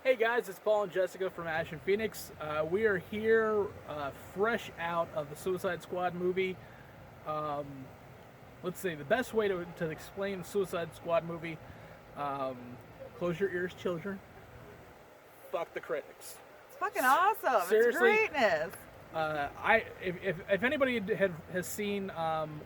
Hey guys, it's Paul and Jessica from Ashen Phoenix. We are here fresh out of the Suicide Squad movie. Um, let's see, the best way to explain the Suicide Squad movie, um, close your ears, children. Fuck the critics. It's fucking awesome. Seriously, It's greatness. If anybody has seen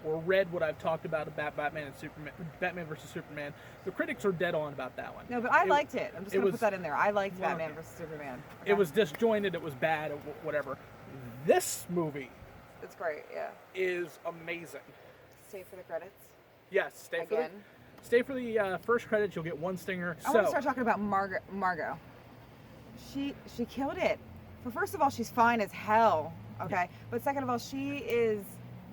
or read what I've talked about Batman and Superman, Batman versus Superman, the critics are dead on about that one. No, but I liked it. I'm just going to put that in there. I liked Batman versus Superman. Okay. It was disjointed. It was bad. Whatever. This movie, it's great. Yeah, is amazing. Stay for the credits. Yes, stay for the first credits. You'll get one stinger. I want to start talking about Margot. She killed it. First of all, she's fine as hell. Okay, but second of all, she is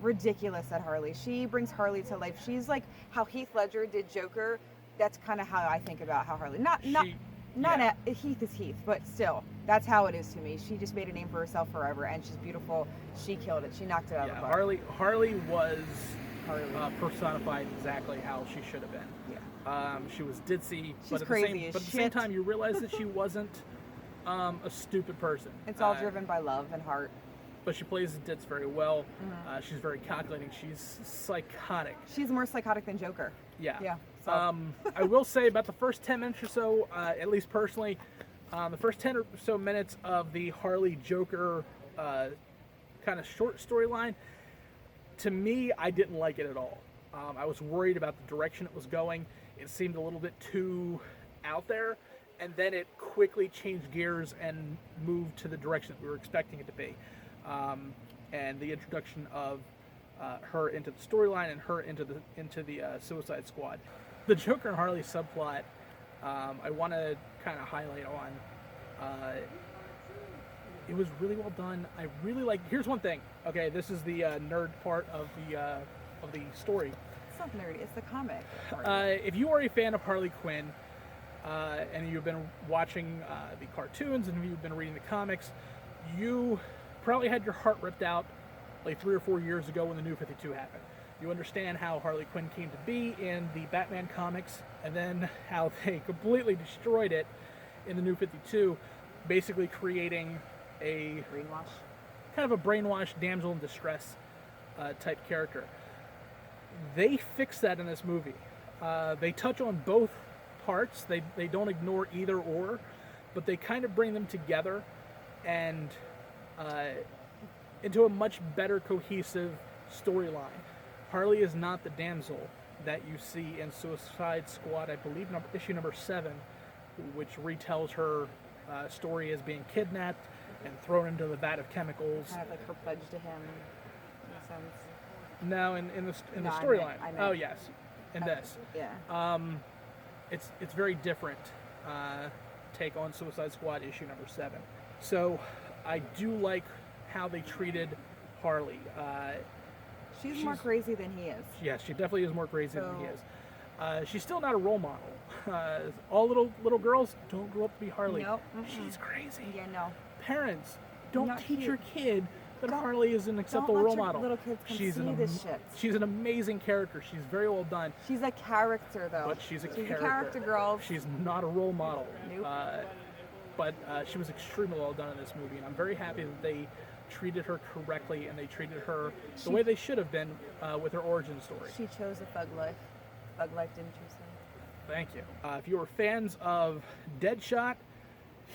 ridiculous at Harley. She brings Harley to life. She's like how Heath Ledger did Joker. That's kind of how I think about how Harley. Heath is Heath, but still, that's how it is to me. She just made a name for herself forever, and she's beautiful. She killed it. She knocked it out of the park. Harley was personified exactly how she should have been. Yeah. She was ditzy, but at the same time, you realize that she wasn't a stupid person. It's all driven by love and heart. But she plays the dits very well. Mm-hmm. She's very calculating. She's psychotic. She's more psychotic than Joker. Yeah. Yeah. So. I will say about the first 10 minutes or so, at least personally, the first 10 or so minutes of the Harley Joker kind of short storyline, to me, I didn't like it at all. I was worried about the direction it was going. It seemed a little bit too out there, and then it quickly changed gears and moved to the direction that we were expecting it to be. And the introduction of her into the storyline and her into the Suicide Squad. The Joker and Harley subplot, I want to kind of highlight on. It was really well done. I really like. Here's one thing. Okay, this is the nerd part of the story. It's not nerdy. It's the comic. If you are a fan of Harley Quinn, and you've been watching the cartoons and you've been reading the comics, you probably had your heart ripped out like 3 or 4 years ago when the New 52 happened. You understand how Harley Quinn came to be in the Batman comics, and then how they completely destroyed it in the New 52, basically creating a kind of a brainwashed damsel in distress type character. They fix that in this movie. They touch on both parts. They don't ignore either or, but they kind of bring them together and into a much better cohesive storyline. Harley is not the damsel that you see in Suicide Squad, I believe issue number 7, which retells her story as being kidnapped and thrown into the vat of chemicals. Kind of like her pledge to him, in a sense. No, in the storyline. Oh yes, in this. Yeah. It's very different take on Suicide Squad issue number 7. So I do like how they treated Harley. She's more crazy than he is. Yes, she definitely is more crazy than he is. She's still not a role model. All little girls don't grow up to be Harley. Nope. She's crazy. Yeah, no. Parents, don't teach your kid that Don't- Harley is an acceptable role model. Little kids can see this shit. She's an amazing character. She's very well done. She's a character, though. But she's a character girl. She's not a role model. Nope. But she was extremely well done in this movie, and I'm very happy that they treated her correctly and they treated her the way they should have been with her origin story. She chose a thug life. Thug life didn't choose her. Thank you. If you are fans of Deadshot,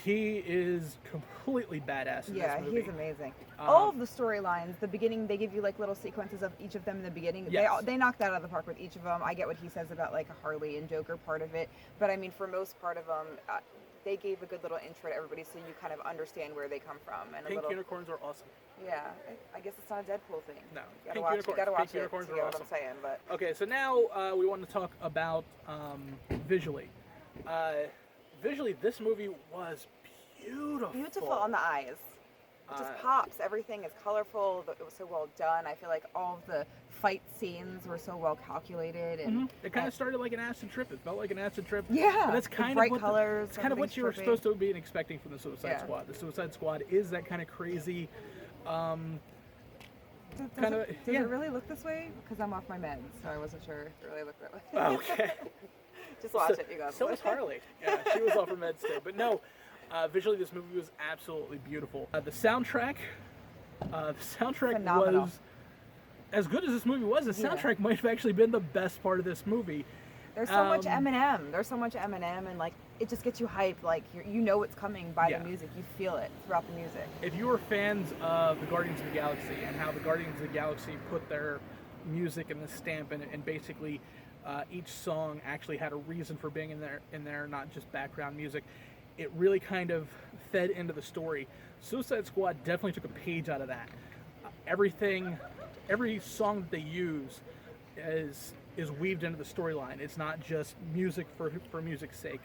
he is completely badass in this movie. Yeah, he's amazing. All of the storylines, the beginning, they give you like little sequences of each of them in the beginning. Yes. They knocked that out of the park with each of them. I get what he says about like a Harley and Joker part of it, but I mean, for most part of them, they gave a good little intro to everybody so you kind of understand where they come from. And Pink unicorns are awesome. Yeah, I guess it's not a Deadpool thing. No, you gotta watch it to get are what awesome. I'm saying. But okay, so now we want to talk about visually. Visually, this movie was beautiful. Beautiful on the eyes. It just pops. Everything is colorful. It was so well done. I feel like all of the fight scenes were so well calculated, and it kind of started like an acid trip. It felt like an acid trip. Yeah, but that's kind bright of what colors. It's kind of what you were supposed to be expecting from the Suicide Squad. The Suicide Squad is that kind of crazy. Does it really look this way? Because I'm off my meds, so I wasn't sure if it really looked that way. Okay. Just watch it, you guys. So was Harley. Yeah, she was off her meds too. But no, Visually, this movie was absolutely beautiful. The soundtrack Phenomenal. was as good as this movie was. The soundtrack might have actually been the best part of this movie. There's so much Eminem. There's so much Eminem, and like it just gets you hyped. Like you know what's coming by the music. You feel it throughout the music. If you were fans of the Guardians of the Galaxy and how the Guardians of the Galaxy put their music and the stamp and basically each song actually had a reason for being in there, not just background music, it really kind of fed into the story. Suicide Squad definitely took a page out of that. Every song that they use is weaved into the storyline. It's not just music for music's sake.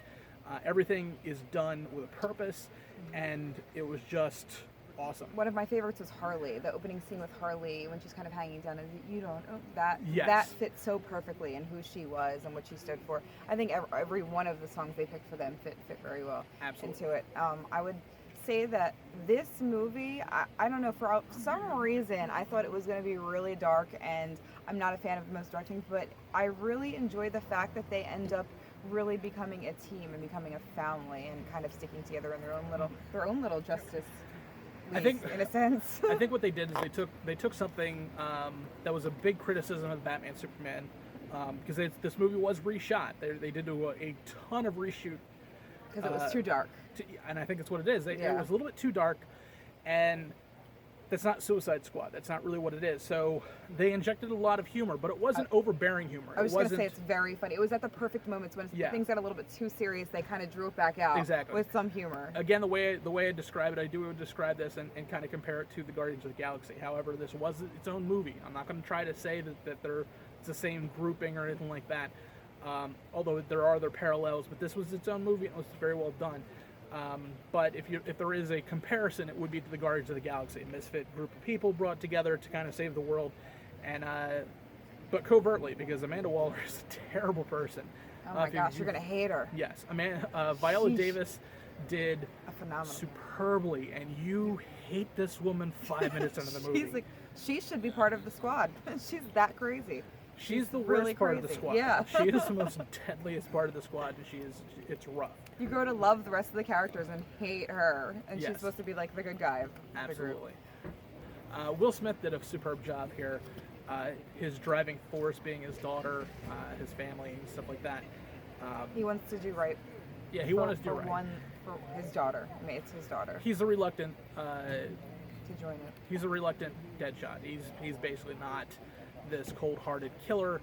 Everything is done with a purpose, and it was just awesome. One of my favorites was Harley. The opening scene with Harley when she's kind of hanging down, and you don't that fits so perfectly in who she was and what she stood for. I think every one of the songs they picked for them fit very well into it. I would say that this movie, I don't know, for some reason I thought it was going to be really dark, and I'm not a fan of most directing, but I really enjoy the fact that they end up really becoming a team and becoming a family and kind of sticking together in their own little justice league, in a sense. I think what they did is they took something that was a big criticism of Batman Superman, because this movie was reshot. They did do a ton of reshoot because it was too dark. And I think that's what it is. It was a little bit too dark, and that's not Suicide Squad. That's not really what it is. So they injected a lot of humor, but it wasn't overbearing humor. I was going to say it's very funny. It was at the perfect moments when things got a little bit too serious. They kind of drew it back out with some humor. Again, the way I describe it, I do describe this and kind of compare it to the Guardians of the Galaxy. However, this was its own movie. I'm not going to try to say that it's the same grouping or anything like that. Although there are other parallels, but this was its own movie and it was very well done. But if there is a comparison, it would be to the Guardians of the Galaxy, a misfit group of people brought together to kind of save the world, and but covertly, because Amanda Waller is a terrible person. Oh my gosh, you're gonna hate her. Yes, Viola Davis did a phenomenal superbly, and you hate this woman 5 minutes into the movie. She's like, she should be part of the squad. She's that crazy. She's the worst really part of the squad. Yeah. She is the most deadliest part of the squad, and it's rough. You grow to love the rest of the characters and hate her, and she's supposed to be like the good guy of the group. Absolutely. Will Smith did a superb job here. His driving force being his daughter, his family, and stuff like that. He wants to do right. Yeah, he wanted to do right. For his daughter. I mean, it's his daughter. He's a reluctant to join it. He's a reluctant Deadshot. He's basically not this cold-hearted killer.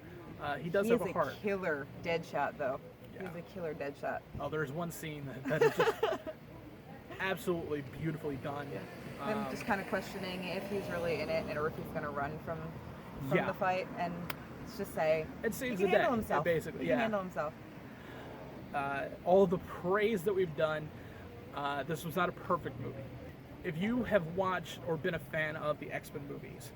He does have a heart. He's a killer Deadshot, though. Yeah. He's a killer Deadshot. Oh, there's one scene that is just absolutely beautifully done. I'm just kind of questioning if he's really in it or if he's going to run from the fight, and let's just say he can handle himself. Basically, he can handle himself. All the praise that we've done, this was not a perfect movie. If you have watched or been a fan of the X-Men movies,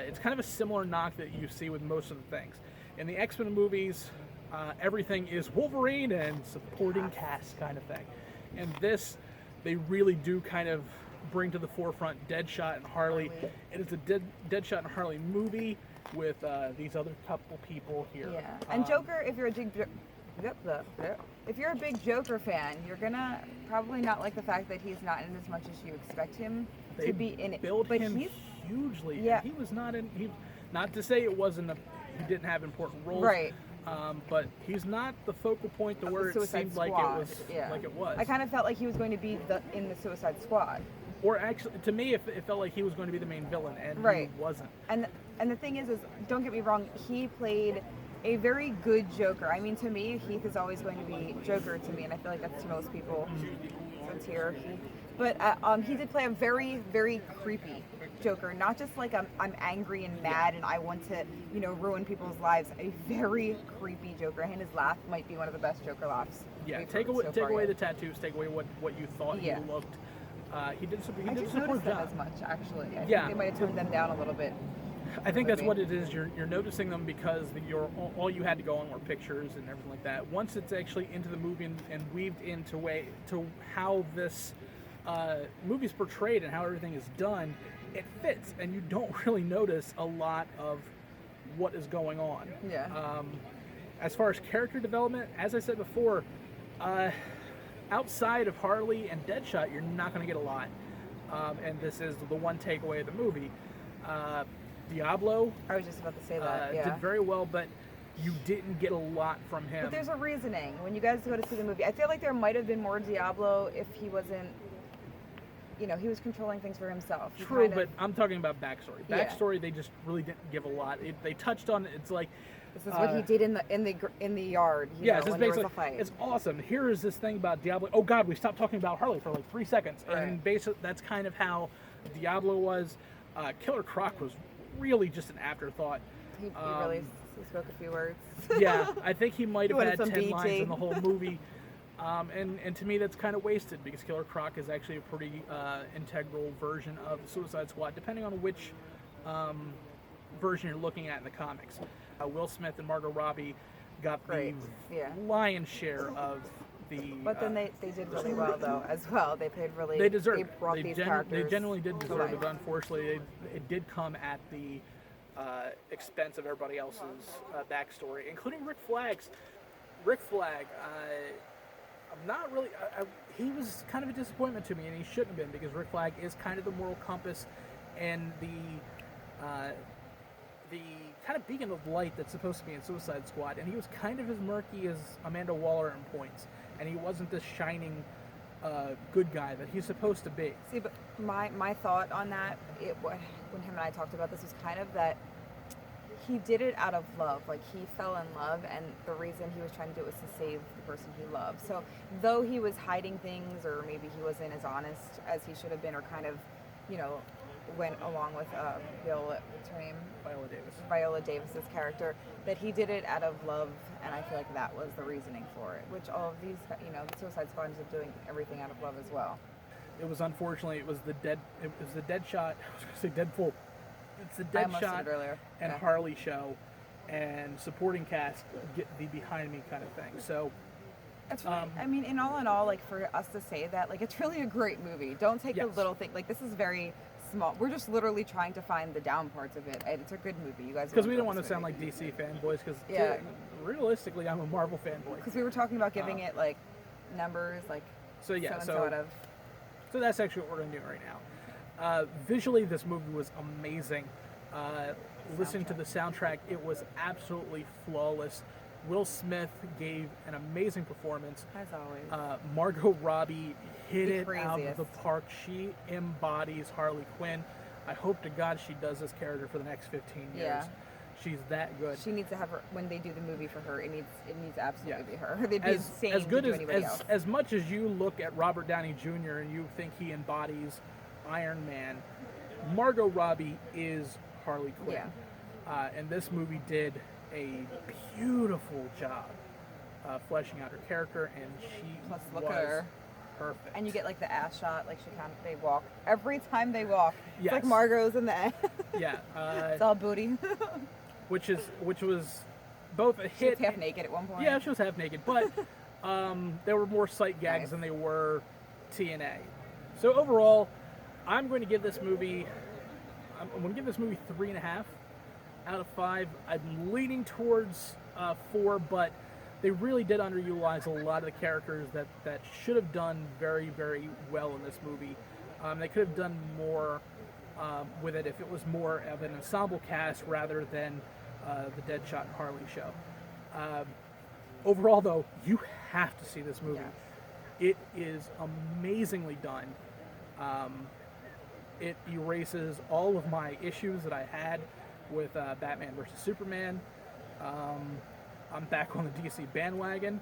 it's kind of a similar knock that you see with most of the things. In the X-Men movies, everything is Wolverine and supporting cast kind of thing. And this, they really do kind of bring to the forefront Deadshot and Harley. It is a Deadshot and Harley movie with these other couple people here. Yeah, and Joker, if you're a big Joker fan, you're gonna probably not like the fact that he's not in as much as you expect him to be in it. But he's hugely. Yeah, he was not in. Not to say it wasn't he didn't have important roles. Right. But he's not the focal point to where it seemed like it was. I kind of felt like he was going to be in the Suicide Squad. Or actually, to me, it felt like he was going to be the main villain, and he wasn't. And the thing is, don't get me wrong, he played a very good Joker. I mean, to me, Heath is always going to be Joker to me, and I feel like that's to most people. Since here, but he did play a very, very creepy Joker. Not just like I'm angry and mad and I want to, ruin people's lives. A very creepy Joker, and his laugh might be one of the best Joker laughs. Yeah, take away the tattoos, take away what you thought he looked. He did a superb job. As much, actually. I think they might have toned them down a little bit. I think that's what it is. You're noticing them because all you had to go on were pictures and everything like that. Once it's actually into the movie and weaved into how this movie's portrayed and how everything is done, it fits, and you don't really notice a lot of what is going on. Yeah. As far as character development, as I said before, outside of Harley and Deadshot, you're not going to get a lot. And this is the one takeaway of the movie. Diablo I was just about to say that. did very well, but you didn't get a lot from him. But there's a reasoning. When you guys go to see the movie, I feel like there might have been more Diablo if he wasn't, he was controlling things for himself. True, but I'm talking about backstory. Yeah. Backstory, they just really didn't give a lot. They touched on it. It's like, this is what he did in the yard. Yeah, when there was a fight. it's awesome. Here is this thing about Diablo. Oh God, we stopped talking about Harley for like 3 seconds, Right. and basically that's kind of how Diablo was. Killer Croc was really just an afterthought. He really spoke a few words. Yeah, I think he might have wanted had some 10 BT. lines in the whole movie. And to me, that's kind of wasted because Killer Croc is actually a pretty integral version of the Suicide Squad, depending on which version you're looking at in the comics. Will Smith and Margot Robbie got the Great. Yeah. lion's share of the. But then they did really well though as well. They played really. They deserve They it. brought They, these they characters. genuinely did to deserve it. life. But unfortunately, it did come at the expense of everybody else's backstory, including Rick Flag's. Rick Flag, I'm not really. He was kind of a disappointment to me, and he shouldn't have been because Rick Flag is kind of the moral compass and the kind of beacon of light that's supposed to be in Suicide Squad, and he was kind of as murky as Amanda Waller in points, and he wasn't this shining good guy that he's supposed to be. See, but my thought on that, when him and I talked about this, was kind of that he did it out of love. Like, he fell in love, and the reason he was trying to do it was to save the person he loved. So, though he was hiding things, or maybe he wasn't as honest as he should have been, or kind of, went along with what's her name? Viola Davis. Viola Davis's character, that he did it out of love, and I feel like that was the reasoning for it. Which all of these, the Suicide Squad ends up doing everything out of love as well. It was unfortunately it was the Deadshot. I was going to say Deadpool. It's the I almost said Deadshot it earlier. and Yeah. Harley show, and supporting cast get the behind me kind of thing. So It's really, I mean, in all, like, for us to say that, like, it's really a great movie. Don't take the Yes. little thing. Like, this is very small. We're just literally trying to find the down parts of it, and it's a good movie. You guys. because we don't want to sound like DC fanboys, because Yeah. realistically, I'm a Marvel fanboy. Because we were talking about giving it like numbers, like So yeah, so and so so out of. So that's actually what we're going to do right now. Visually, this movie was amazing. Listening to the soundtrack, it was absolutely flawless. Will Smith gave an amazing performance. As always. Margot Robbie hit The it out of craziest. the park. She embodies Harley Quinn. I hope to God she does this character for the next 15 years. Yeah. She's that good. She needs to have her when they do the movie for her. It needs to absolutely Yeah. be her. They'd be As insane good to do as anybody else. as much as you look at Robert Downey Jr. and you think he embodies Iron Man, Margot Robbie is Harley Quinn. Yeah. And this movie did a beautiful job fleshing out her character, and she Plus, was look at her. perfect. And you get like the ass shot, like they walk every time they walk. It's like Yes. Margot's in the yeah, it's all booty. which was both a She was hit. half naked at one point. Yeah, she was half naked, but there were more sight gags Nice. than they were TNA. So overall, I'm going to give this movie 3.5 out of 5. I'm leaning towards 4, but they really did underutilize a lot of the characters that should have done very, very well in this movie. They could have done more with it if it was more of an ensemble cast rather than the Deadshot and Harley show. Overall, though, you have to see this movie. Yes. It is amazingly done. It erases all of my issues that I had with Batman versus Superman. I'm back on the DC bandwagon.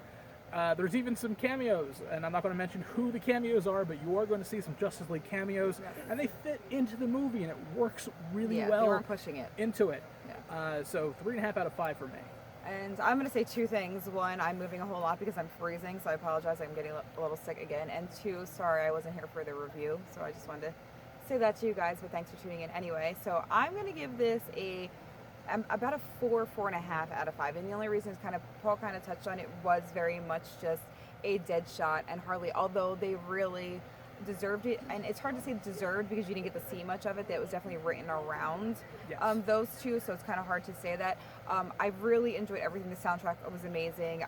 There's even some cameos, and I'm not going to mention who the cameos are, but you are going to see some Justice League cameos, Yes. and they fit into the movie, and it works really Yeah, well they weren't pushing it. into it. Yeah. So 3.5 out of 5 for me. And I'm going to say two things. One, I'm moving a whole lot because I'm freezing, so I apologize. I'm getting a little sick again. And two, sorry I wasn't here for the review, so I just wanted to say that to you guys, but thanks for tuning in anyway. So I'm going to give this about a 4.5 out of 5. And the only reason is Paul kind of touched on it, was very much just a Deadshot and Harley, although they really deserved it. And it's hard to say deserved because you didn't get to see much of it. That was definitely written around Yes. those two, so it's kind of hard to say that. I really enjoyed everything. The soundtrack was amazing.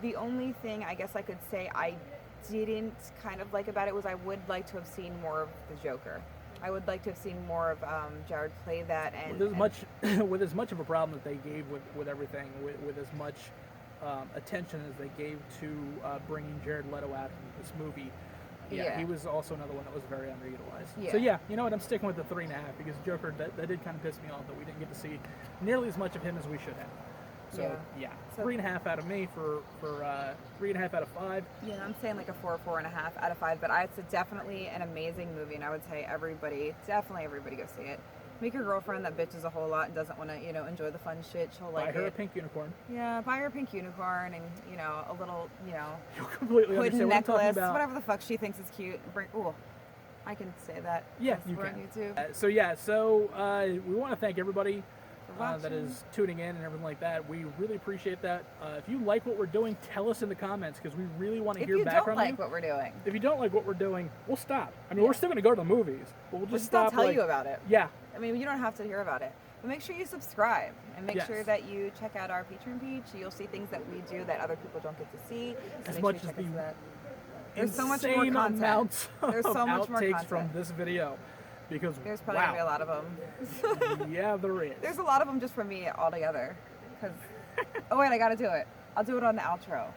The only thing I guess I could say I didn't kind of like about it was I would like to have seen more of the Joker. I would like to have seen more of Jared play that, and with as much of a problem that they gave with everything, with as much attention as they gave to bringing Jared Leto out in this movie. Yeah, he was also another one that was very underutilized. Yeah. So yeah, you know what? I'm sticking with the 3.5 because Joker that did kind of piss me off that we didn't get to see nearly as much of him as we should have. So yeah, 3.5 out of me for 3.5 out of 5. Yeah, I'm saying like a 4.5 out of 5. But it's definitely an amazing movie, and I would say definitely everybody go see it. Make your girlfriend that bitches a whole lot and doesn't want to, enjoy the fun shit. She'll like it. Buy her a pink unicorn. Yeah, buy her a pink unicorn and, a little, You'll completely hood understand necklace, what I'm talking about. whatever the fuck she thinks is cute. I can say that. Yeah, you we're can. on YouTube. So we want to thank everybody that watching. is tuning in and everything like that. We really appreciate that. If you like what we're doing, tell us in the comments because we really want to hear back from you. If you don't like what we're doing. If you don't like what we're doing, we'll stop. I mean, we're still going to go to the movies, but we'll just stop. Not tell you about it. Yeah. I mean, you don't have to hear about it. But make sure you subscribe and make sure that you check out our Patreon page. You'll see things that we do that other people don't get to see. So As much as the There's so much more insane content. amounts There's so of much more outtakes content. from this video. Because there's probably wow. gonna be a lot of them. Yeah, there is. There's a lot of them just from me altogether. Oh wait, I gotta do it. I'll do it on the outro.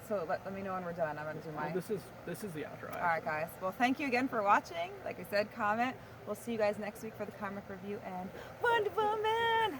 So let me know when we're done. I'm gonna do mine. This is the outro. All right, guys. Well, thank you again for watching. Like I said, comment. We'll see you guys next week for the comic review and Wonder Woman.